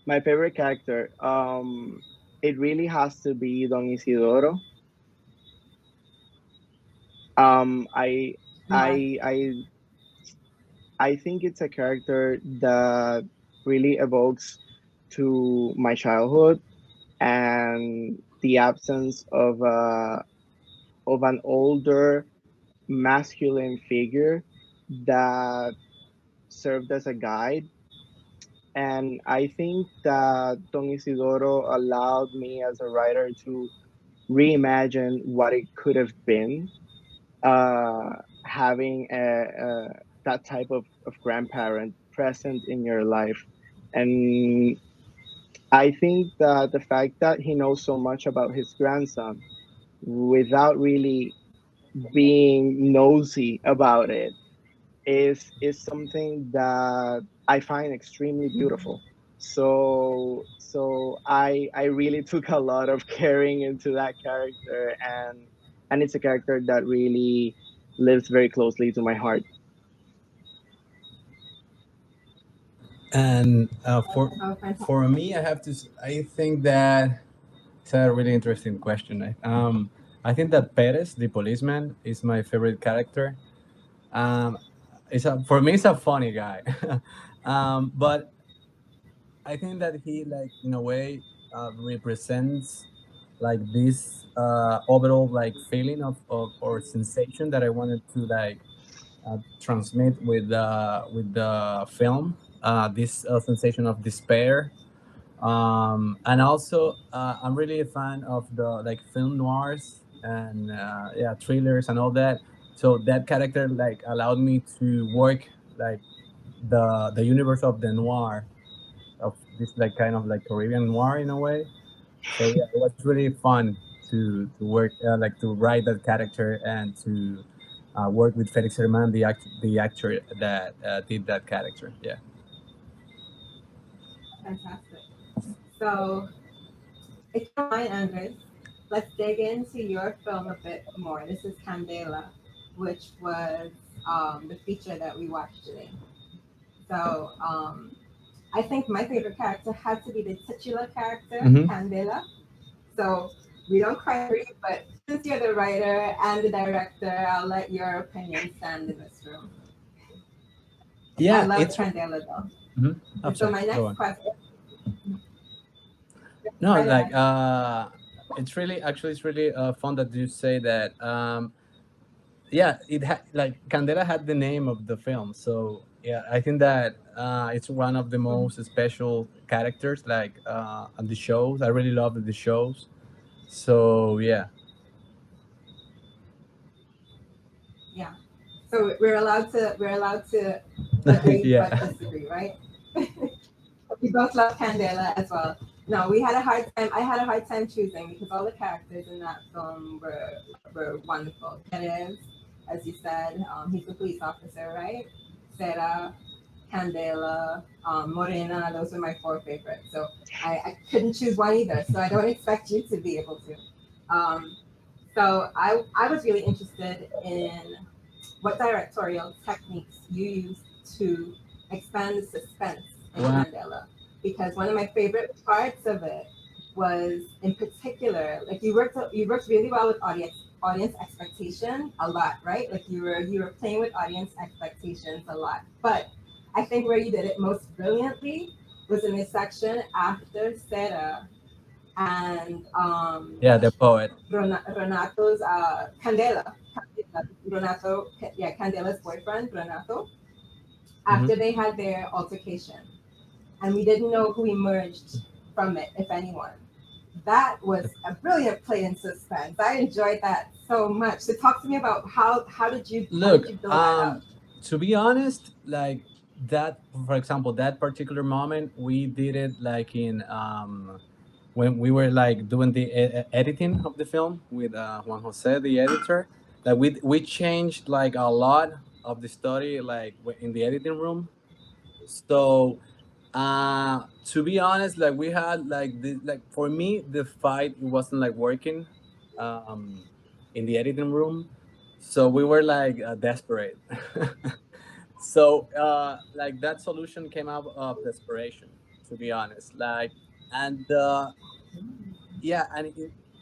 My favorite character. It really has to be Don Isidoro. Um, I, Nice. I, I, I think it's a character that really evokes to my childhood and the absence of an older masculine figure that served as a guide. And I think that Don Isidoro allowed me as a writer to reimagine what it could have been, uh, having that type of grandparent present in your life. And I think that the fact that he knows so much about his grandson without really being nosy about it is something that I find extremely beautiful. So I really took a lot of caring into that character, and it's a character that really lives very closely to my heart. And Oh, fantastic. for me, I think that it's a really interesting question. I think that Perez, the policeman, is my favorite character. Um, for me, it's a funny guy, but I think that he, like, in a way, represents like this overall like feeling of or sensation that I wanted to like transmit with the film. This sensation of despair, and also I'm really a fan of the like film noirs and yeah, thrillers and all that. So that character like allowed me to work like the universe of the noir, of this like kind of like Caribbean noir in a way. So yeah, it was really fun to work like to write that character and to work with Felix Herman, the actor that did that character. Yeah. Fantastic. So, if you don't mind, Andres, let's dig into your film a bit more. This is Candela, which was the feature that we watched today. So, I think my favorite character had to be the titular character, Hmm. Candela. So, we don't cry for you, but since you're the writer and the director, I'll let your opinion stand in this room. I Yeah, loved it's. Candela though. I'm And so, sorry. my Go next on. question, No, right like ahead. it's really actually it's really fun that you say that. Yeah, like Candela had the name of the film, so yeah, I think that it's one of the Mhm. most special characters like on the shows. I really love the shows. So yeah. Yeah. So we're allowed to agree Yeah. but disagree, right? We both love Candela as well. No, we had a hard time. I had a hard time choosing because all the characters in that film were wonderful. Perez, as you said, he's the police officer, right? Sarah, Candela, Morena. Those were my four favorites. So I couldn't choose one either. So I don't expect you to be able to. Um, so I was really interested in what directorial techniques you used to expand the suspense in Wow. Candela. Because one of my favorite parts of it was, in particular, like you worked really well with audience expectation a lot, right? Like you were playing with audience expectations a lot. But I think where you did it most brilliantly was in this section after Sarah and Yeah, the poet. Renato's Candela. Renato, yeah, Candela's boyfriend, Renato, Hmm. after they had their altercation. And we didn't know who emerged from it, if anyone. That was a brilliant play in suspense. I enjoyed that so much. So talk to me about how did Look, you build that out? to be honest, like that, for example, that particular moment, we did it like in when we were like doing the editing of the film with Juan Jose, the editor. Like we changed like a lot of the story, like in the editing room. So to be honest, like we had like like for me the fight, it wasn't like working um in the editing room, so we were like desperate. So like that solution came out of desperation. to be honest. Like, and yeah, and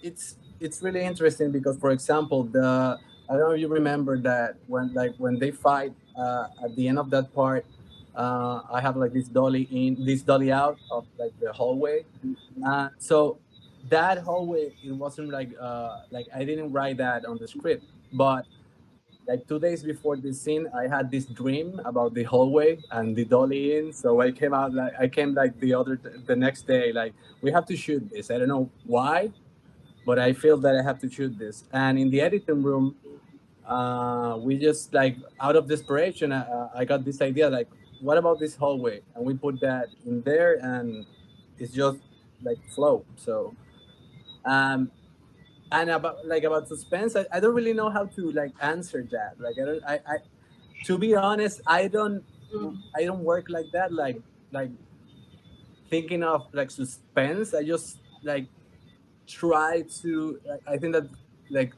it's really interesting because, for example, the I don't know if you remember that when they fight at the end of that part, I have like this dolly out of like the hallway. So that hallway, it wasn't like I didn't write that on the script, but like 2 days before this scene, I had this dream about the hallway and the dolly in. So I came like the next day, like, we have to shoot this. I don't know why, but I feel that I have to shoot this. And in the editing room, we just like out of desperation, I got this idea, like, what about this hallway? And we put that in there, and it's just like flow. So um, and about suspense, I don't really know how to like answer that. Like, I don't I to be honest, I don't work like that. Like thinking of like suspense, I just like try to. I think that like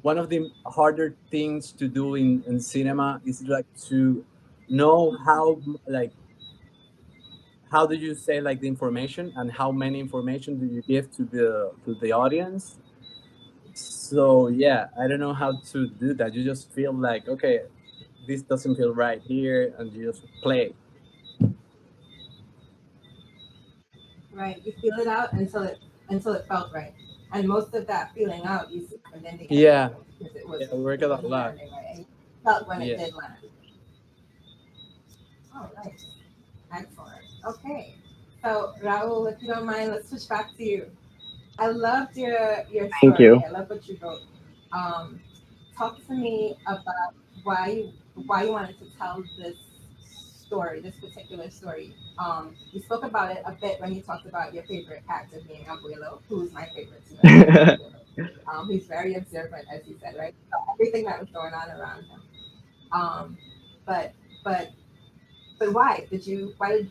one of the harder things to do in cinema is like to know how do you say like the information, and how many information do you give to the audience. So yeah, I don't know how to do that. You just feel like, okay, this doesn't feel right here, and you just play. Right. You feel it out until it felt right. And most of that feeling out you see within the editing Yeah, room because yeah, we work it it a wasn't lot. landing right. And you felt when it Yeah. did land. All right. Excellent. Okay. So Raul, if you don't mind, let's switch back to you. I loved your Thank story. you. I love what you wrote. Um, talk to me about why you wanted to tell this story, this particular story. You spoke about it a bit when you talked about your favorite character being Abuelo, who's my favorite too. I love Abuelo. He's very observant, as you said, right? Everything that was going on around him. Um, but but but why did you? Why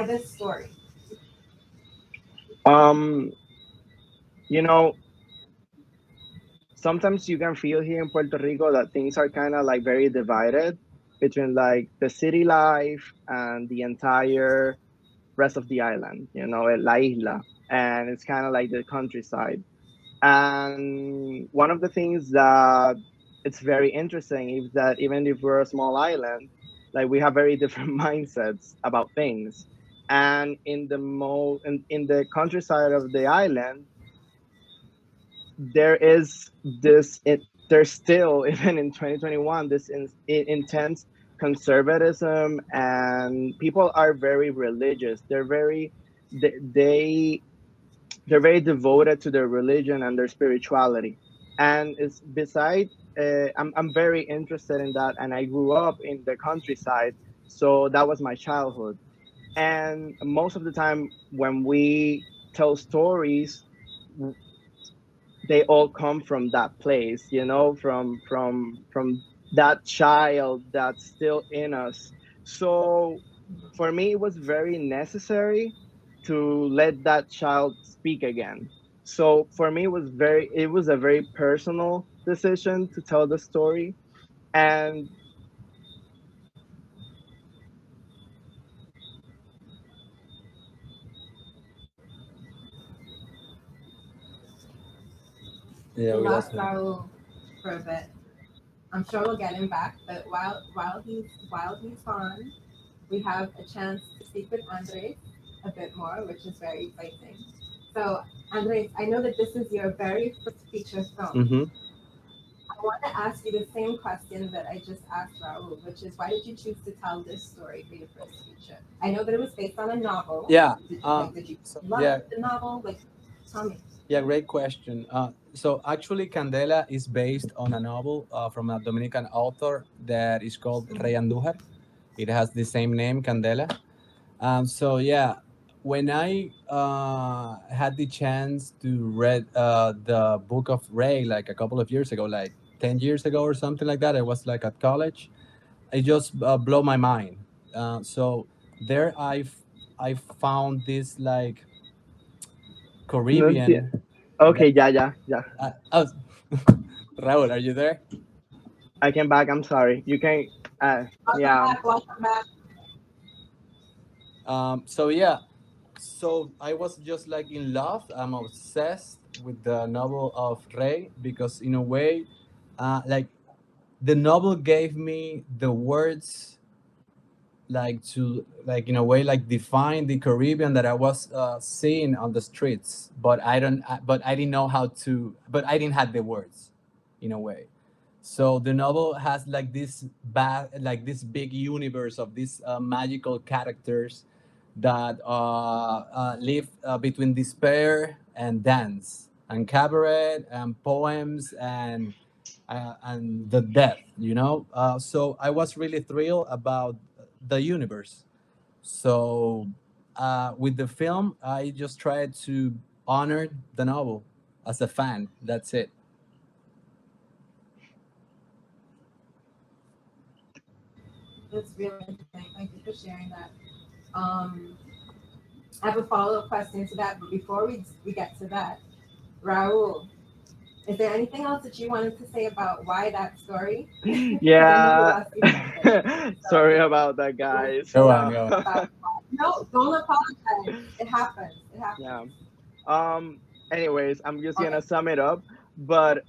this story? um, you know, sometimes you can feel here in Puerto Rico that things are kind of like very divided between like the city life and the entire rest of the island, la isla, and it's kind of like the countryside. And one of the things that it's very interesting is that even if we're a small island, like we have very different mindsets about things. And in the countryside of the island, there is there's still even in 2021 this intense conservatism, and people are very religious. They, they they're very devoted to their religion and their spirituality. And it's beside I'm very interested in that, and I grew up in the countryside, so that was my childhood. And most of the time when we tell stories, they all come from that place, from that child that's still in us. So for me it was very necessary to let that child speak again. So for me it was a very personal decision to tell the story. And Yeah, We we lost lost him. Raul for a bit. I'm sure we'll get him back, but while he's gone, we have a chance to speak with Andres a bit more, which is very exciting. So, Andres, I know that this is your very first feature film. Mm-hmm. I want to ask you the same question that I just asked Raul, which is why did you choose to tell this story for your first feature? I know that it was based on a novel. Yeah. Did you So love yeah, the novel? Like, tell me. yeah, great question. So actually, Candela is based on a novel from a Dominican author that is called Rey Andújar. It has the same name, Candela. So yeah, when I had the chance to read the book of Ray like a couple of years ago, like 10 years ago or something like that, I was like at college. It just blew my mind. So there, I found this like no enti- Caribbean. That, okay, yeah, oh, Raul, are you there? I came back. I'm sorry. You can Welcome yeah. back. Welcome back. So yeah, so I was just like in love. I'm obsessed with the novel of Ray because in a way, like the novel gave me the words like to like in a way like define the Caribbean that I was seeing on the streets, but but I didn't know how to, but I didn't have the words, in a way. So the novel has like like this big universe of these magical characters that live between despair and dance and cabaret and poems and the death, you know. So I was really thrilled about the universe. So with the film, I just tried to honor the novel as a fan. That's it. It's really interesting. Thank you for sharing that. Um, I have a follow up question to that, but before we get to that, Raul, is there anything else that you wanted to say about why that story? Because I know we Yeah. lost you for a bit. Sorry So about that, let's guys. Go on, know go on. about no, don't apologize. It happens. It Yeah. happens. Anyways, I'm just Okay. gonna sum it up. But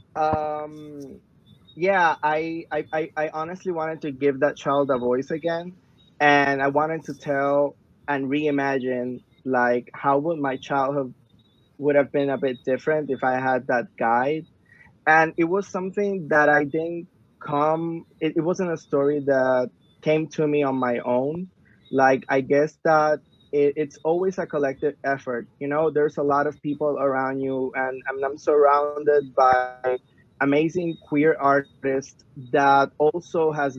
yeah, I honestly wanted to give that child a voice again, and I wanted to tell and reimagine like how would my childhood would have been a bit different if I had that guide. And it was something that I didn't come. It wasn't a story that came to me on my own. Like I guess that it's always a collective effort. You know, there's a lot of people around you, and I'm surrounded by amazing queer artists that also have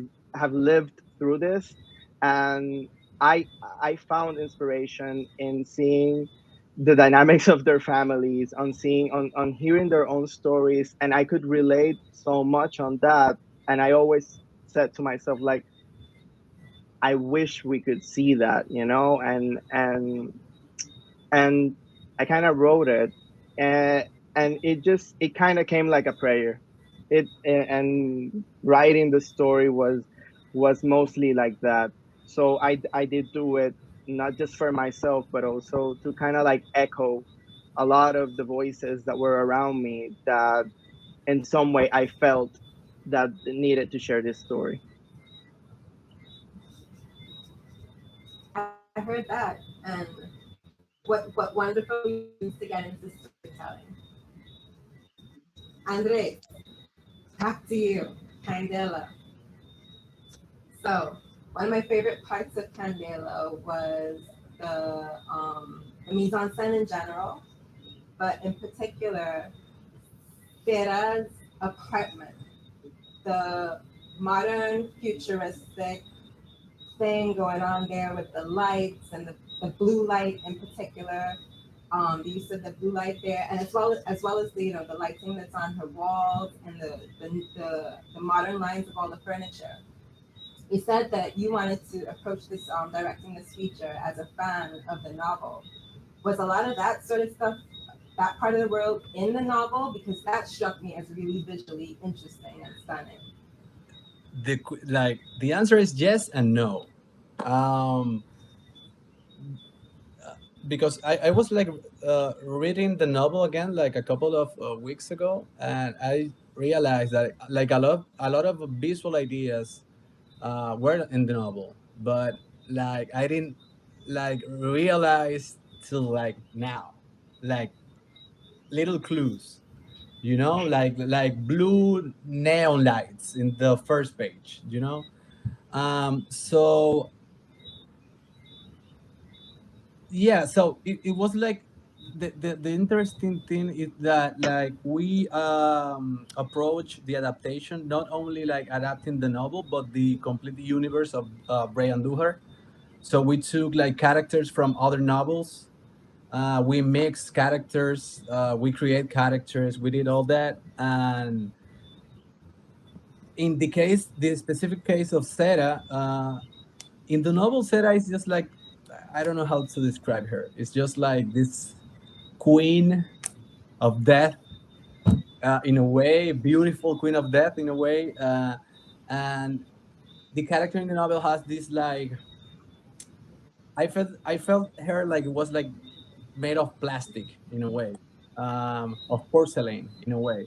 lived through this, and I I found inspiration in seeing the dynamics of their families, on seeing on hearing their own stories, and I could relate so much on that. And I always said to myself like, I wish we could see that, you know. And I kind of wrote it, and it kind of came like a prayer. And writing the story was mostly like that. So I did do it not just for myself, but also to kind of like echo a lot of the voices that were around me that in some way I felt that needed to share this story. I heard that, and what wonderful reasons to get into storytelling. Andres, back to you, Candela. So one of my favorite parts of Candela was the mise en scène in general, but in particular, Sarah's apartment, the modern futuristic thing going on there with the lights and the blue light in particular, the use of the blue light there, and as well as the the lighting that's on her walls and the modern lines of all the furniture. You said that you wanted to approach this directing this feature as a fan of the novel. Was a lot of that sort of stuff, that part of the world, in the novel? Because that struck me as really visually interesting and stunning. Like the answer is yes and no. Um, because I was like reading the novel again like a couple of weeks ago, and I realized that like a lot of visual ideas were in the novel, but like I didn't like realize till like now, like little clues, you know, like blue neon lights in the first page, you know. So yeah, so it was like the interesting thing is that like we approach the adaptation not only like adapting the novel but the complete universe of Bray and Duher. So we took like characters from other novels, we mix characters, we create characters, we did all that. And in the specific case of Sarah, in the novel, Sarah is just like, I don't know how to describe her. It's just like this queen of death, in a way, beautiful queen of death in a way. And the character in the novel has this like I felt her like it was like made of plastic in a way, of porcelain in a way.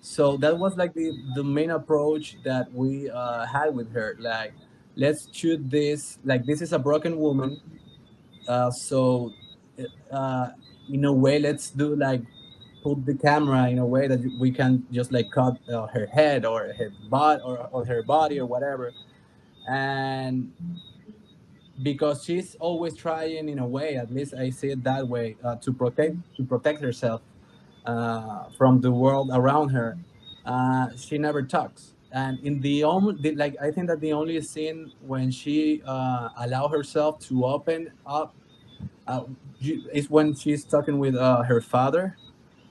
So that was like the main approach that we had with her. Like, let's shoot this. Like, this is a broken woman. So, uh, in a way, let's do like put the camera in a way that we can just like cut her head or her butt or her body or whatever. And because she's always trying in a way, at least I see it that way, to protect herself from the world around her. She never talks, and in like, I think that the only scene when she allow herself to open up uh, is when she's talking with her father,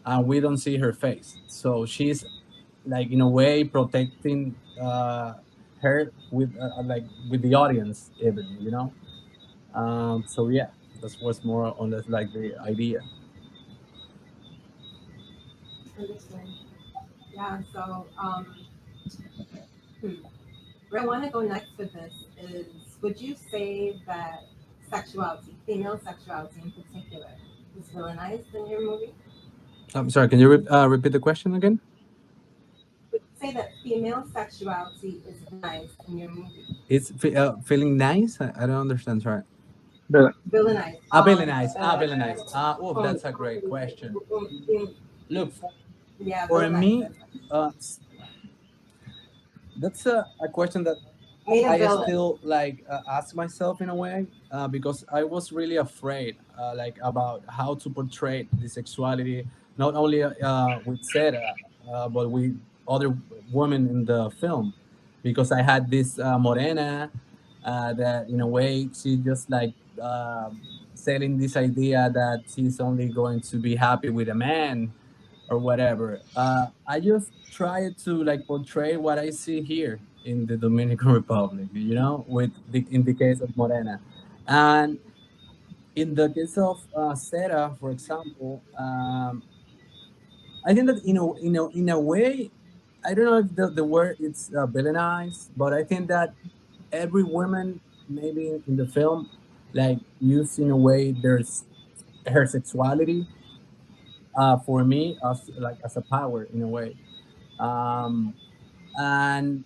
and we don't see her face, so she's like in a way protecting her with like with the audience, even, so yeah, that was more or less like the idea. Understand. Yeah. So, hmm. where I want to go next with this is, would you say that sexuality, female sexuality in particular, is villainized in your movie? I'm sorry, can you repeat the question again? Would you say that female sexuality is villainized in your movie? It's feeling nice. I don't understand. Sorry. But Villainized. Really nice. Really nice. Oh, Um, that's a great question. um, Look, yeah, for villainized. me, that's a question that Made a I villain. still like ask myself in a way, because I was really afraid, like, about how to portray the sexuality, not only with Sarah, but with other women in the film, because I had this Morena, that in a way she just like selling this idea that she's only going to be happy with a man or whatever. I just try to like portray what I see here in the Dominican Republic, with in the case of Morena, and in the case of Sera, for example. I think that in a way, I don't know if the word it's villainized, but I think that every woman maybe in the film like used in a way there's her sexuality, for me, as like as a power in a way. Um, and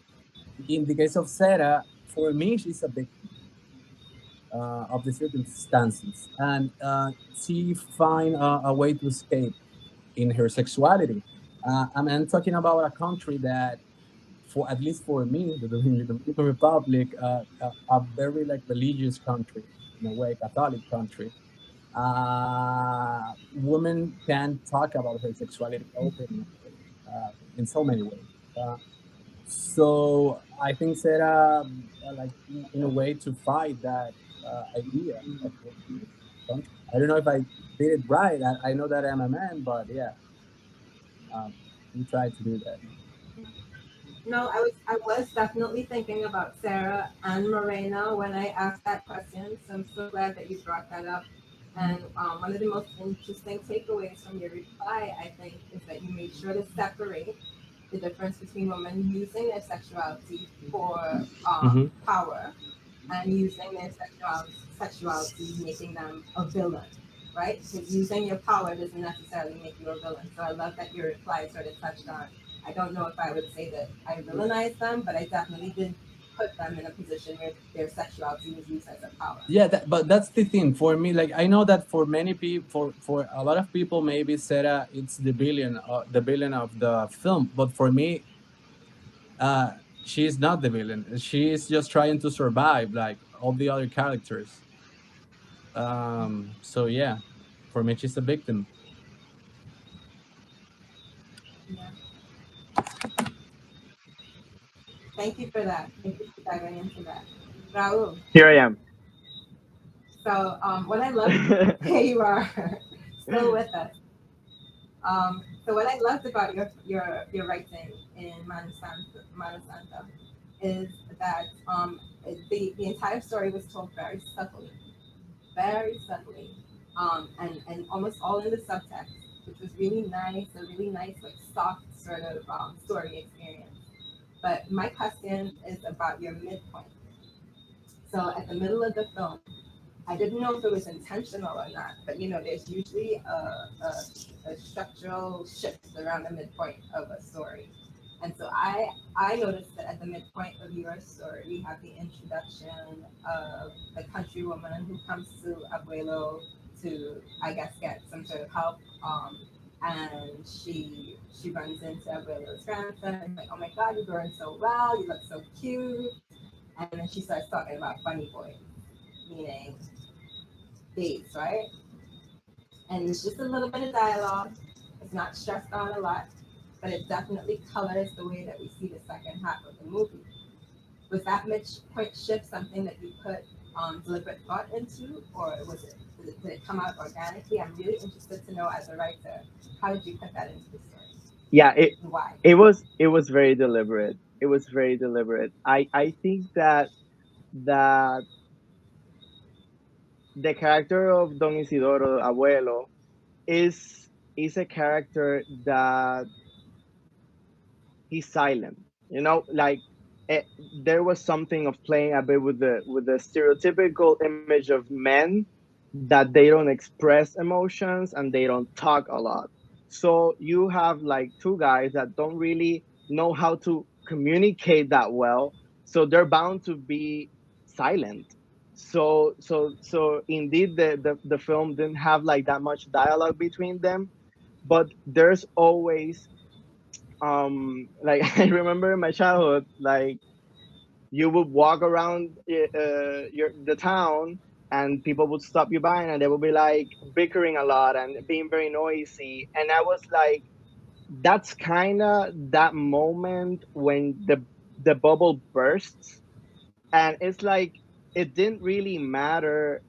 in the case of Sarah, for me, she's a victim of the circumstances, and she find a way to escape in her sexuality. I'm talking about a country that, for at least for me, the Dominican Republic, a very like religious country in a way, Catholic country. Women can talk about her sexuality openly, in so many ways. So I think Sarah, like in a way to fight that idea of women in the country. I don't know if I did it right. I know that I'm a man, but yeah, we try to do that. No, I was definitely thinking about Sarah and Morena when I asked that question. So I'm so glad that you brought that up. And one of the most interesting takeaways from your reply, I think, is that you made sure to separate the difference between women using their sexuality for Hmm. power and using their sexuality making them a villain, right? Because using your power doesn't necessarily make you a villain. So I love that your reply sort of touched on. I don't know if I would say that I villainized them, but I definitely did put them in a position where their sexuality was used as a power. Yeah, but that's the thing for me. Like, I know that for many people, for a lot of people, maybe Sarah it's the villain of the film. But for me, uh, she's not the villain. She is just trying to survive, like all the other characters. So yeah, for me, she's a victim. Yeah. Thank you for that. Thank you for diving into that. Raul, here I am. so what I love, here you are, still with us. So what I loved about your writing in Mano Santa is that the entire story was told very subtly, and almost all in the subtext, which was really nice, a really nice like soft sort of story experience. But my question is about your midpoint. So at the middle of the film, I didn't know if it was intentional or not, but there's usually a structural shift around the midpoint of a story. And so I noticed that at the midpoint of your story, we have the introduction of the country woman who comes to Abuelo to, I guess, get some sort of help. And she runs into Abuelo's grandson and is like, oh my God, you're growing so well, you look so cute. And then she starts talking about funny boys, meaning dates, right? And it's just a little bit of dialogue. It's not stressed on a lot, but it definitely colors the way that we see the second half of the movie. Was that midpoint shift something that you put deliberate thought into, or did it come out organically? I'm really interested to know, as a writer, how did you put that into the story Yeah, and why? it was very deliberate. It was very deliberate. I think that the character of Don Isidoro Abuelo is a character that he's silent. Like, there was something of playing a bit with the stereotypical image of men, that they don't express emotions and they don't talk a lot. So you have like two guys that don't really know how to communicate that well, so they're bound to be silent. So indeed, the film didn't have like that much dialogue between them, but there's always, like, I remember in my childhood, like, you would walk around the town, and people would stop you by, and they would be like bickering a lot and being very noisy, and I was like, that's kind of that moment when the bubble bursts. And it's like, it didn't really matter.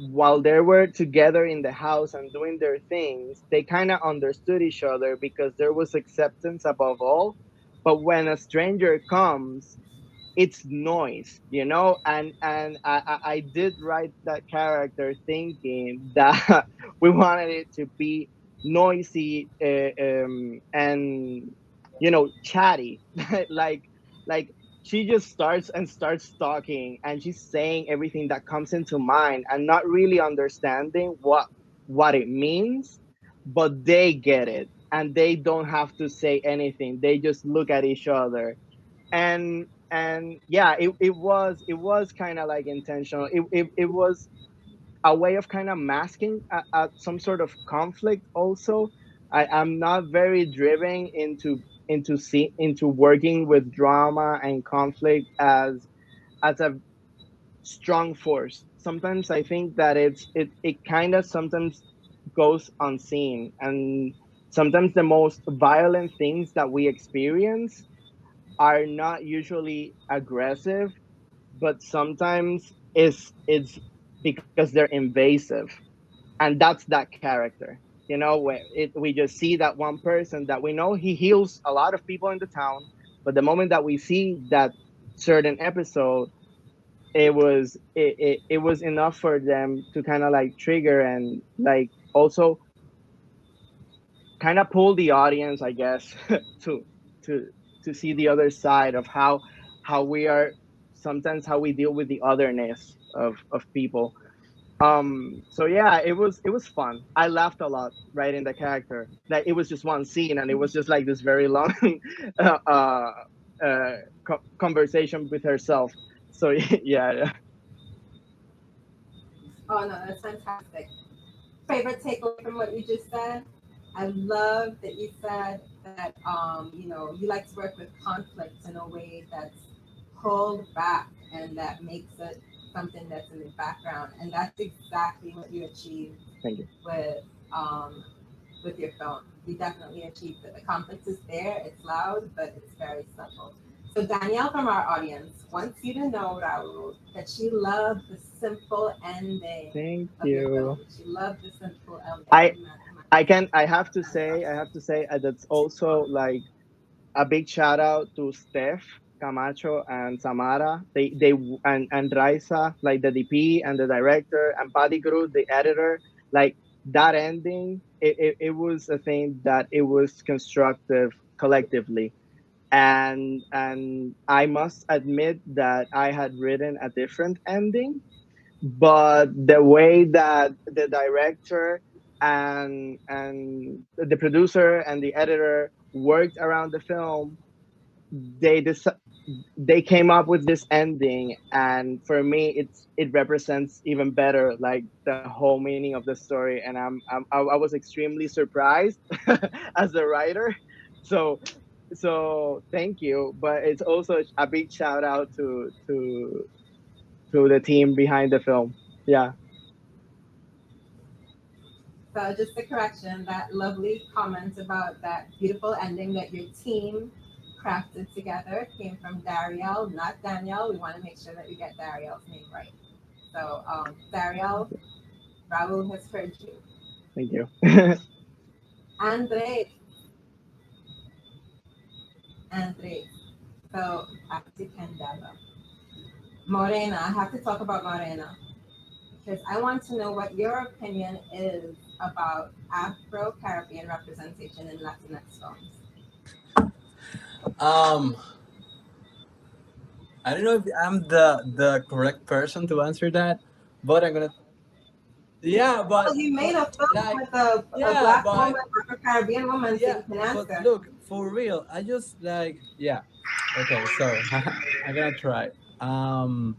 While they were together in the house and doing their things, they kind of understood each other because there was acceptance above all. But when a stranger comes, it's noise, and I did write that character thinking that we wanted it to be noisy, and chatty. like like she just starts talking, and she's saying everything that comes into mind and not really understanding what it means, but they get it, and they don't have to say anything, they just look at each other. And yeah, it was kind of like intentional. It was a way of kind of masking some sort of conflict also. I'm not very driven into working with drama and conflict as a strong force. Sometimes I think that it kind of sometimes goes unseen, and sometimes the most violent things that we experience are not usually aggressive, but sometimes it's because they're invasive. And that's that character, where we just see that one person that we know he heals a lot of people in the town, but the moment that we see that certain episode, it was enough for them to kind of like trigger, and like also kind of pull the audience, I guess, to to to see the other side of how we are, sometimes how we deal with the otherness of people. So yeah, it was fun. I laughed a lot writing the character. Like, it was just one scene, and it was just like this very long uh, uh, conversation with herself. So yeah. Oh no, that's fantastic. Favorite takeaway from what you just said? I love that you said that you like to work with conflict in a way that's pulled back and that makes it something that's in the background, and that's exactly what you achieved Thank you. with um, with your film. You definitely achieved it. The conflict is there, it's loud, but it's very subtle. So Danielle from our audience wants you to know, Raul, that she loved the simple ending Thank of your film. you. She loved the simple I ending. I have to say that's also like a big shout out to Steph Camacho and Samara. And Raisa, like the DP and the director, and Paddy Cruz, the editor. Like, that ending, it was a thing that it was constructive collectively. And I must admit that I had written a different ending, but the way that the director and the producer and the editor worked around the film, they they came up with this ending, and for me it represents even better like the whole meaning of the story. And I was extremely surprised as a writer. So thank you, but it's also a big shout out to the team behind the film. Yeah. So just a correction, that lovely comment about that beautiful ending that your team crafted together came from Dariel, not Danielle. We want to make sure that we get Dariel's name right. So Dariel, Raul has heard you. Thank you. Andres, Andres. So after Candela. Morena, I have to talk about Morena because I want to know what your opinion is about Afro-Caribbean representation in Latinx films. Um, I don't know if I'm the correct person to answer that, but I'm gonna. Yeah, Well, you made a film like, with a yeah, black woman, Afro-Caribbean woman, so yeah, you can but answer. look, for real, I just like, yeah. Okay, so I'm gonna try. Um,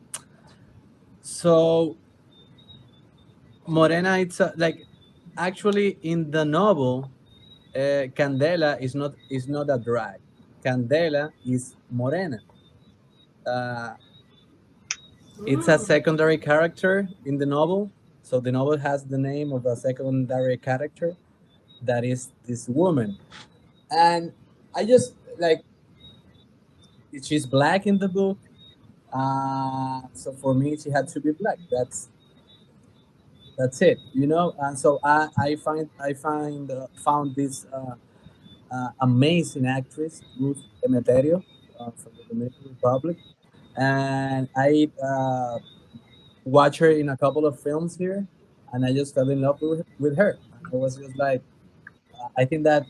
so Morena, it's like actually in the novel, Candela is not a drag. Candela is Morena. Uh, it's a Mm. secondary character in the novel. So the novel has the name of a secondary character that is this woman. And I just like she's black in the book. So for me, she had to be black. That's it, And so I found this amazing actress Ruth Emeterio from the Dominican Republic, and I watched her in a couple of films here, and I just fell in love with her. And I was just like, I think that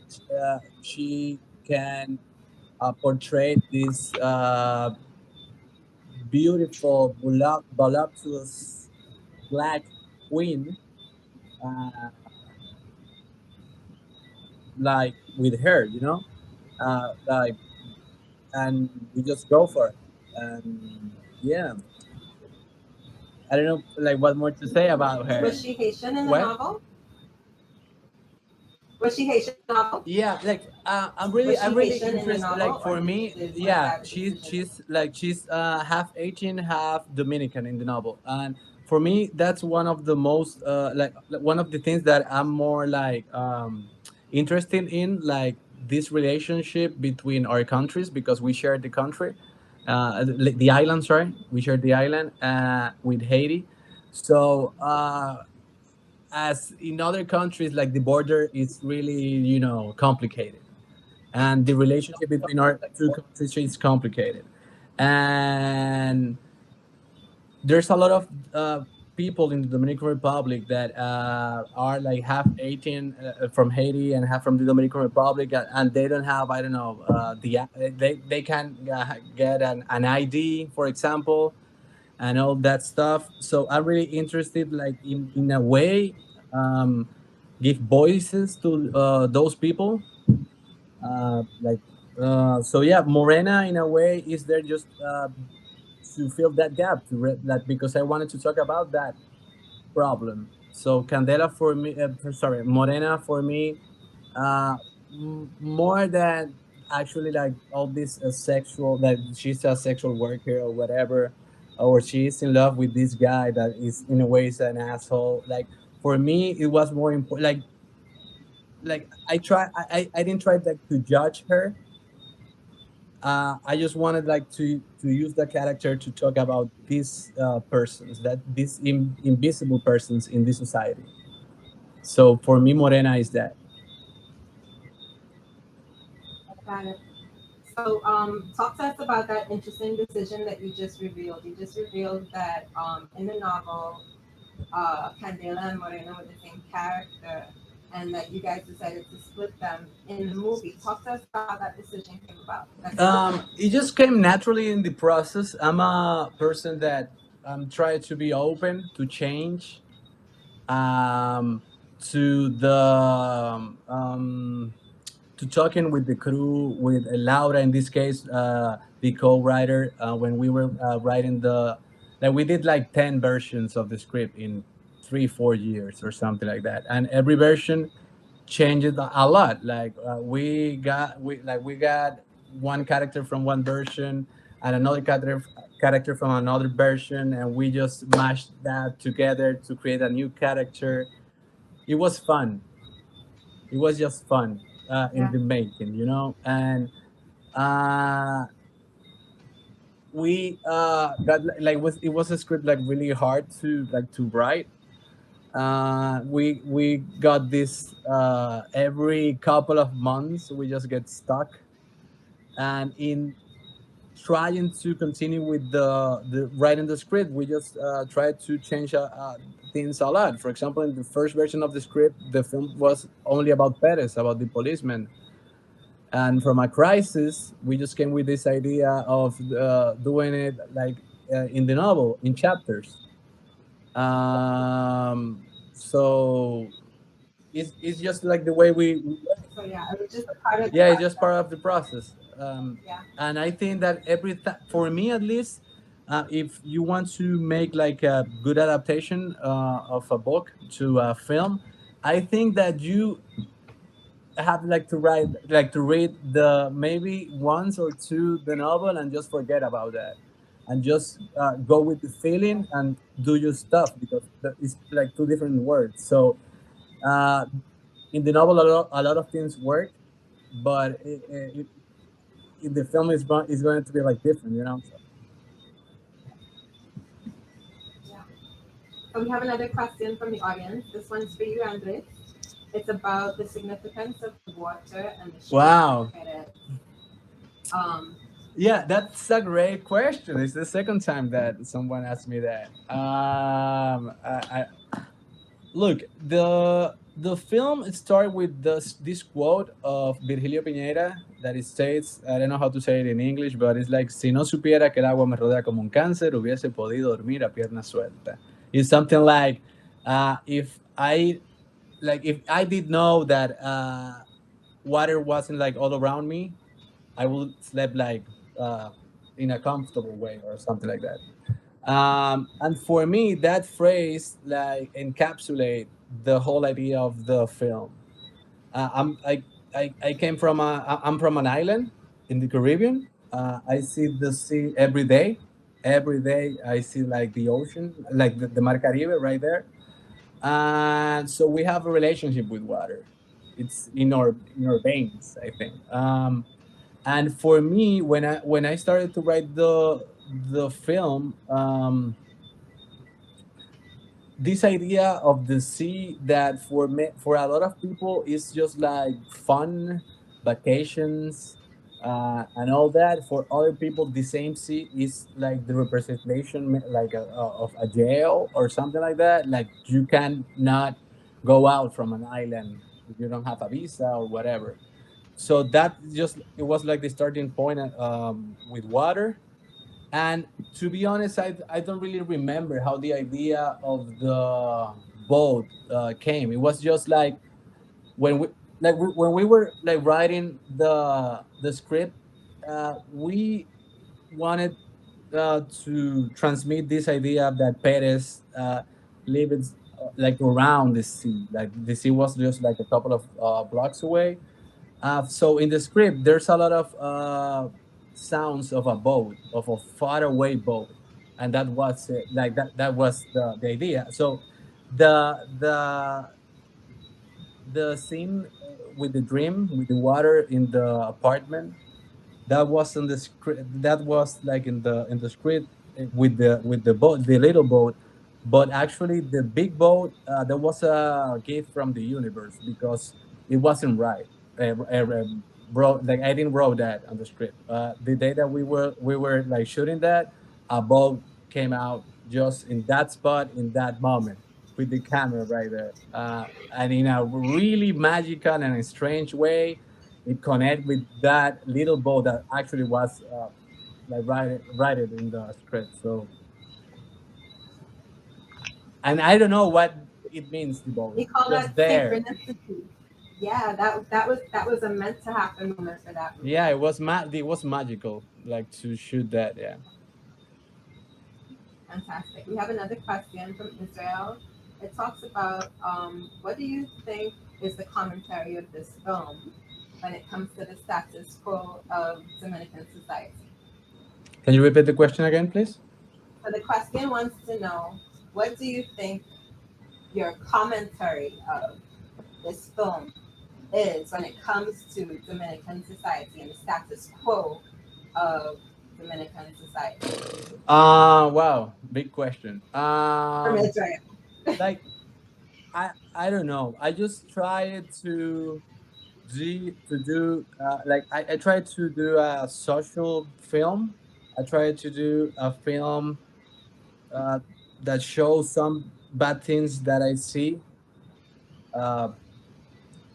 she can portray this beautiful, voluptuous black queen, uh, like with her, like, and we just go for it. And yeah, I don't know, like, what more to say about her. Was she Haitian in the What? novel? Was she Haitian in the novel? Yeah, like, Was I'm she really Haitian in the interested. Like, novel, or for me, was yeah, that a decision? she's half Asian, half Dominican in the novel, and for me, that's one of the most one of the things that I'm more like interested in, like this relationship between our countries, because we share the country, the island. Sorry, we share the island with Haiti, so. As in other countries, like the border is really complicated, and the relationship between our two countries is complicated, and there's a lot of people in the Dominican Republic that are like half Haitian from Haiti and half from the Dominican Republic, and they don't have, I don't know, they can get an ID, for example, and all that stuff. So I'm really interested, like, in a way, um, give voices to those people. Like, so yeah, Morena in a way is there just to fill that gap, that, because I wanted to talk about that problem. So Candela for me, sorry, Morena for me, uh, more than actually like all this sexual, that she's a sexual worker or whatever, or she's in love with this guy that is in a way is an asshole. Like, for me, it was more important. Like I didn't try like to judge her. I just wanted like to use the character to talk about these persons, that these invisible persons in this society. So for me, Morena is that. Got it. So, talk to us about that interesting decision that you just revealed. You just revealed that in the novel, Candela and Moreno were the same character, and that you guys decided to split them in the movie. Talk to us about how that decision came about. That's It just came naturally in the process. I'm a person that try to be open to change, um, to the to talking with the crew, with Laura in this case, the co-writer, when we were writing like we did like 10 versions of the script in 3 4 years or something like that, and every version changed a lot. Like we got one character from one version and another character from another version, and we just mashed that together to create a new character. It was fun. It was just fun in Yeah. the making, and uh, we got it was a script like really hard to write. We got this every couple of months. We just get stuck, and in trying to continue with the writing the script, we just tried to change things a lot. For example, in the first version of the script, the film was only about Perez, about the policeman. And from a crisis, we just came with this idea of doing it like in the novel, in chapters. So it's just like the way we work. So yeah, it was just a part of the Yeah, it's just part process. of the process. Yeah. And I think that for me at least, if you want to make like a good adaptation of a book to a film, I think that you have like to write, like to read the maybe once or two the novel and just forget about that, and just go with the feeling and do your stuff, because it's like two different words. So uh, in the novel, a lot of things work, but in the film is going to be like different, So. Yeah. So we have another question from the audience. This one's for you, Andres. It's about the significance of the water and the shape Wow. of it. Um, Yeah, that's a great question. It's the second time that someone asked me that. Look, the film started with this quote of Virgilio Piñera that it states, I don't know how to say it in English, but it's like, si no supiera que el agua me rodea como un cáncer, hubiese podido dormir a pierna suelta. It's something like, if I did know that water wasn't like all around me, I would sleep like in a comfortable way or something like that. And for me, that phrase like encapsulate the whole idea of the film. I came from I'm from an island in the Caribbean. I see the sea every day. Every day I see like the ocean, like the Mar Caribe right there. And so we have a relationship with water. It's in our veins, I think. And for me, when I started to write the film, this idea of the sea, that for a lot of people is just like fun vacations and all that. For other people, the same sea is like the representation, like of a jail or something like that. Like you can not go out from an island if you don't have a visa or whatever. So that just it was like the starting point with water. And to be honest, I don't really remember how the idea of the boat came. It was just like when when we were like writing the script, we wanted to transmit this idea that Perez lives like around the sea. Like the sea was just like a couple of blocks away. So in the script, there's a lot of sounds of a boat, of a faraway boat, and that was it. Like that was the idea. So the the the scene with the dream, with the water in the apartment, that was in the script. That was like in the script with the boat, the little boat. But actually, the big boat, there was a gift from the universe because it wasn't right. Like I didn't wrote that on the script. The day that we were like shooting that, a boat came out just in that spot in that moment with the camera right there, and in a really magical and a strange way it connect with that little boat that actually was like write it in the script. So and I don't know what it means. The ball We call just that there. synchronicity. Yeah, that was a meant to happen moment for that movie. Yeah, it was it was magical, like to shoot that. Yeah. Fantastic. We have another question from Israel. It talks about what do you think is the commentary of this film when it comes to the status quo of Dominican society? Can you repeat the question again, please? So the question wants to know, what do you think your commentary of this film is when it comes to Dominican society and the status quo of Dominican society? Wow, big question. From Israel. Like I don't know. I just tried to do like I tried to do a social film. I tried to do a film uh, that shows some bad things that I see uh,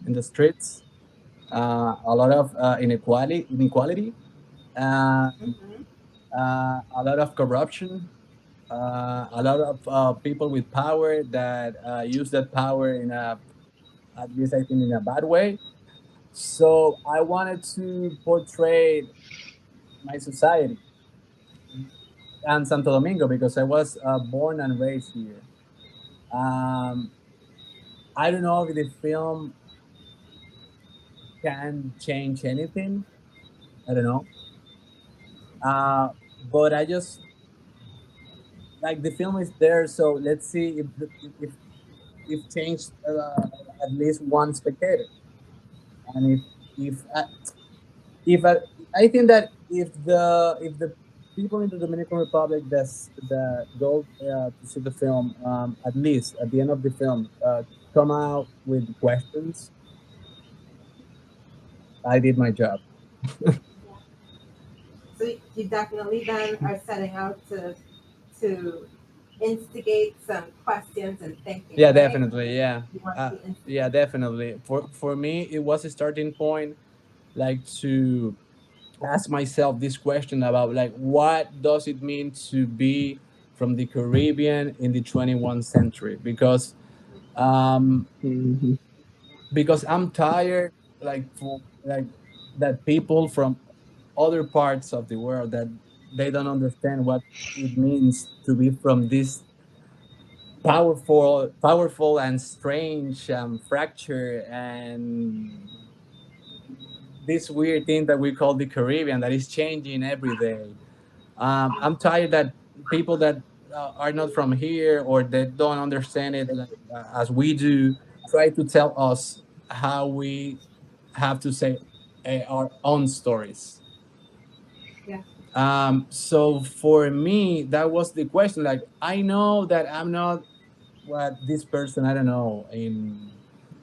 in the streets. A lot of inequality, uh, Hmm. a lot of corruption, a lot of people with power that use that power in a, at least I think, in a bad way. So I wanted to portray my society and Santo Domingo because I was born and raised here. Um, I don't know if the film can change anything. I don't know. Uh, but I just like the film is there, so let's see if if changed at least one spectator, and if I think that if the people in the Dominican Republic that go to see the film, at least at the end of the film, come out with questions, I did my job. So you definitely then are setting out to instigate some questions and thinking, Yeah, right? definitely. Yeah, You want uh, to yeah, instigate. definitely. For me, it was a starting point, like to ask myself this question about like what does it mean to be from the Caribbean in the 21st century? Um, Mhm. because I'm tired, like for like that people from other parts of the world that they don't understand what it means to be from this powerful and strange fracture and this weird thing that we call the Caribbean that is changing every day. I'm tired that people that are not from here or that don't understand it like, as we do try to tell us how we have to say our own stories. Yeah. So for me, that was the question. Like, I know that I'm not what this person, I don't know, in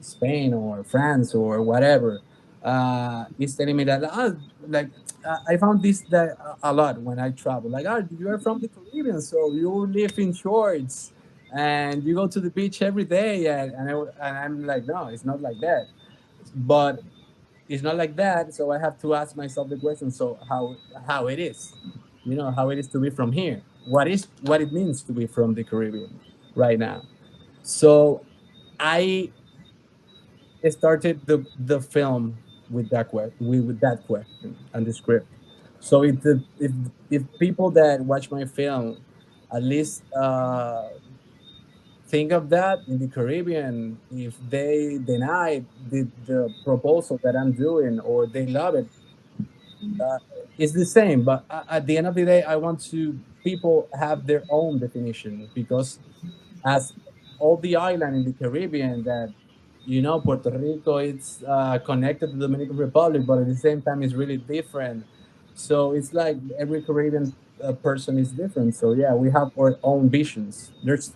Spain or France or whatever, is telling me that, like, I found this that a lot when I travel. Like, you are from the Caribbean, so you live in shorts and you go to the beach every day. And I'm like, no, it's not like that. But it's not like that. So I have to ask myself the question. So how it is, how it is to be from here. What it means to be from the Caribbean right now. So I started the film with with that question and the script. So if people that watch my film at least think of that in the Caribbean, if they deny the proposal that I'm doing or they love it, uh, it's the same. But at the end of the day, I want to people have their own definition because as all the island in the Caribbean that Puerto Rico it's connected to the Dominican Republic, but at the same time it's really different. So it's like every Caribbean person is different. So yeah, we have our own visions. There's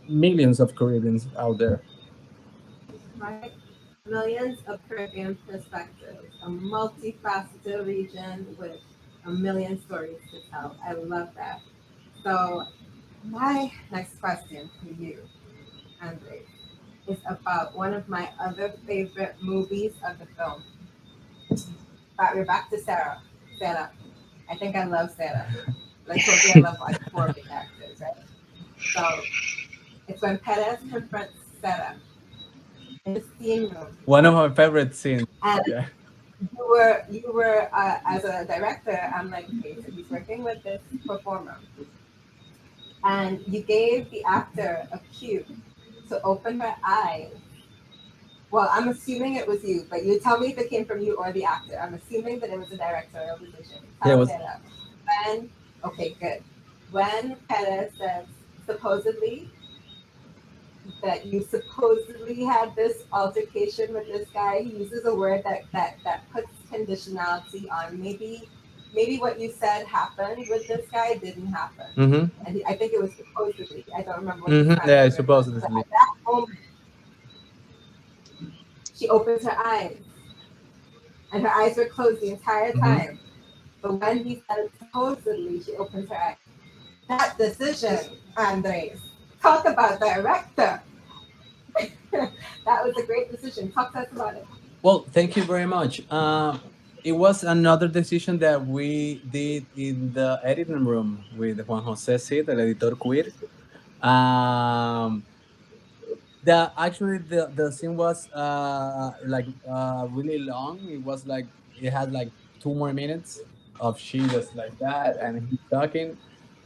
millions of Caribbeans out there. Right? Millions of Caribbean perspectives, a multifaceted region with a million stories to tell. I love that. So, my next question for you, Andre, is about one of my other favorite movies of the film. But we're back to Sarah. Sarah. I think I love Sarah. But I told you I love like four of the characters, right? So it's when Perez confronts Sarah in the steam room. One of my favorite scenes. And Yeah. you were as a director, I'm like, okay, so he's working with this performer. And you gave the actor a cue to open her eyes. Well, I'm assuming it was you, but you tell me if it came from you or the actor. I'm assuming that it was a directorial decision. Yeah, it was. When, okay, good. When Perez says supposedly that you supposedly had this altercation with this guy, he uses a word that puts conditionality on maybe what you said happened with this guy didn't happen. Mm-hmm. And I think it was supposedly. I don't remember what the Yeah, supposedly. supposedly. At that moment, she opens her eyes, and her eyes were closed the entire time. But when he said supposedly, she opens her eyes. That decision, Andres. Talk about director. That was a great decision. Talk to us about it. Well, thank you very much. It was another decision that we did in the editing room with Juan Jose Cid, el editor queer. The scene was really long. It was like it had like 2 more minutes of she just like that and he talking.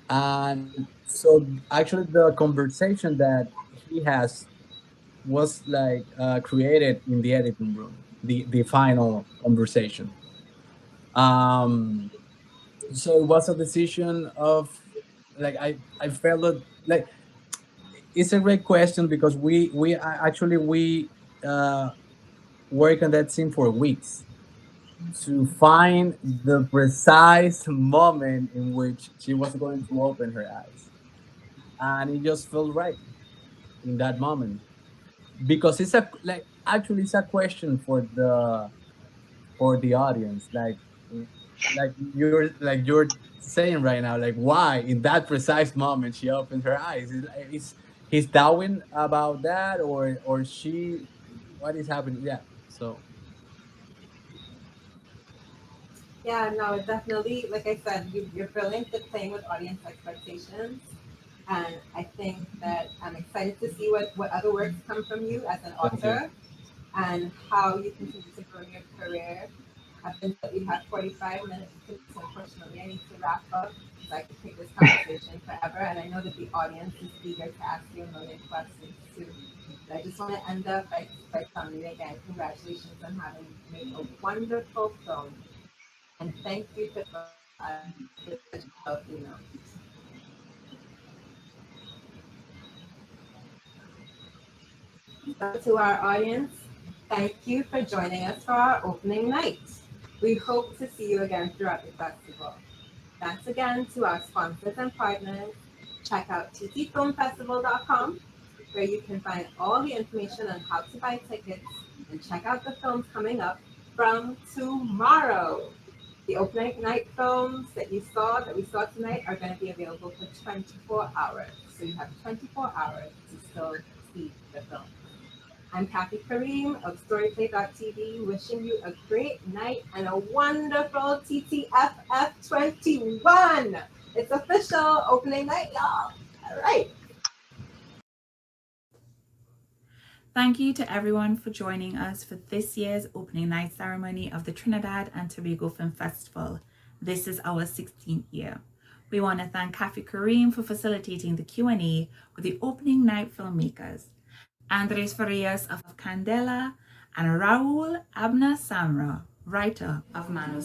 And so actually the conversation that he has was like created in the editing room, the final conversation. Um, so it was a decision of like I felt it, like it's a great question because we uh, work on that scene for weeks to find the precise moment in which she was going to open her eyes, and it just felt right in that moment because it's a like actually it's a question for the audience like you're saying right now, like why in that precise moment she opened her eyes. Is he's doubting about that or she, what is happening? Yeah, so Yeah, no, definitely. Like I said, you're brilliant at playing with audience expectations. And I think that I'm excited to see what other works come from you as an thank you. author and how you continue to grow your career. I've been told we have 45 minutes, so unfortunately I need to wrap up because I could take this conversation forever. And I know that the audience is eager to ask you a million questions too. But I just want to end up by telling you again, congratulations on having made a wonderful film. And thank you for you know. So to our audience, thank you for joining us for our opening night. We hope to see you again throughout the festival. Thanks again to our sponsors and partners. Check out ttfilmfestival.com where you can find all the information on how to buy tickets and check out the films coming up from tomorrow. The opening night films that we saw tonight, are going to be available for 24 hours. So you have 24 hours to still see the film. I'm Kathy Kareem of StoryPlay.tv, wishing you a great night and a wonderful TTFF 21. It's official opening night, y'all. All right. Thank you to everyone for joining us for this year's opening night ceremony of the Trinidad and Tobago Film Festival. This is our 16th year. We want to thank Kathy Kareem for facilitating the Q&A with the opening night filmmakers, Andrés Farías of Candela, and Raúl Abner Samrah, writer of Mano.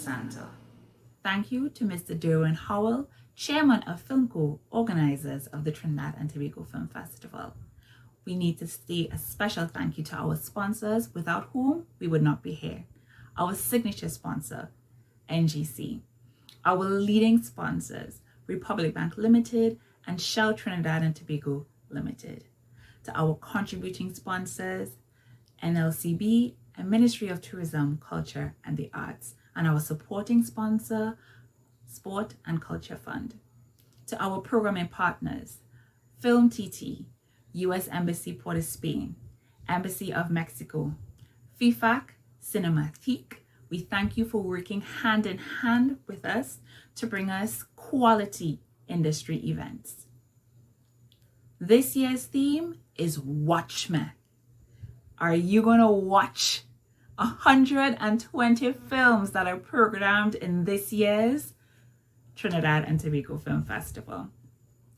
Thank you to Mr. Derwin Howell, chairman of FilmCo, organizers of the Trinidad and Tobago Film Festival. We need to say a special thank you to our sponsors, without whom we would not be here. Our signature sponsor, NGC. Our leading sponsors, Republic Bank Limited and Shell Trinidad and Tobago Limited. To our contributing sponsors, NLCB and Ministry of Tourism, Culture and the Arts, and our supporting sponsor, Sport and Culture Fund. To our programming partners, Film TT, U.S. Embassy Port of Spain, Embassy of Mexico, FIFAC, Cinematique. We thank you for working hand in hand with us to bring us quality industry events. This year's theme is Watch Me. Are you going to watch 120 films that are programmed in this year's Trinidad and Tobago Film Festival?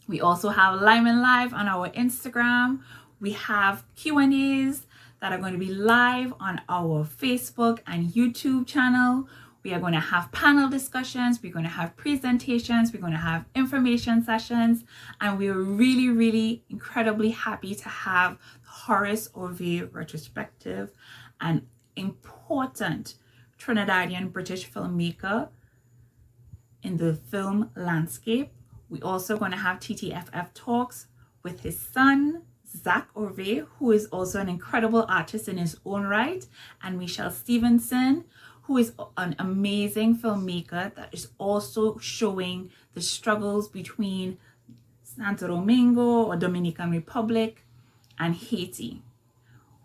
We also have Lyman Live on our Instagram. We have Q&As that are going to be live on our Facebook and YouTube channel. We are going to have panel discussions. We're going to have presentations. We're going to have information sessions. And we're really, really incredibly happy to have Horace Orville retrospective, an important Trinidadian British filmmaker in the film landscape. We're also going to have TTFF talks with his son, Zach Orville, who is also an incredible artist in his own right, and Michelle Stevenson, who is an amazing filmmaker that is also showing the struggles between Santo Domingo or Dominican Republic and Haiti.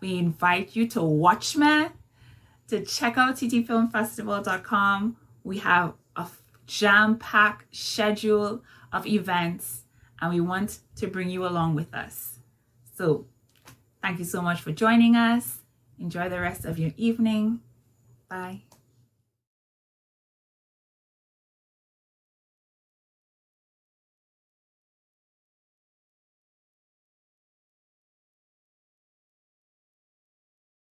We invite you to watch me, to check out ttfilmfestival.com. We have a jam-packed schedule of events, and we want to bring you along with us. So thank you so much for joining us. Enjoy the rest of your evening. Bye.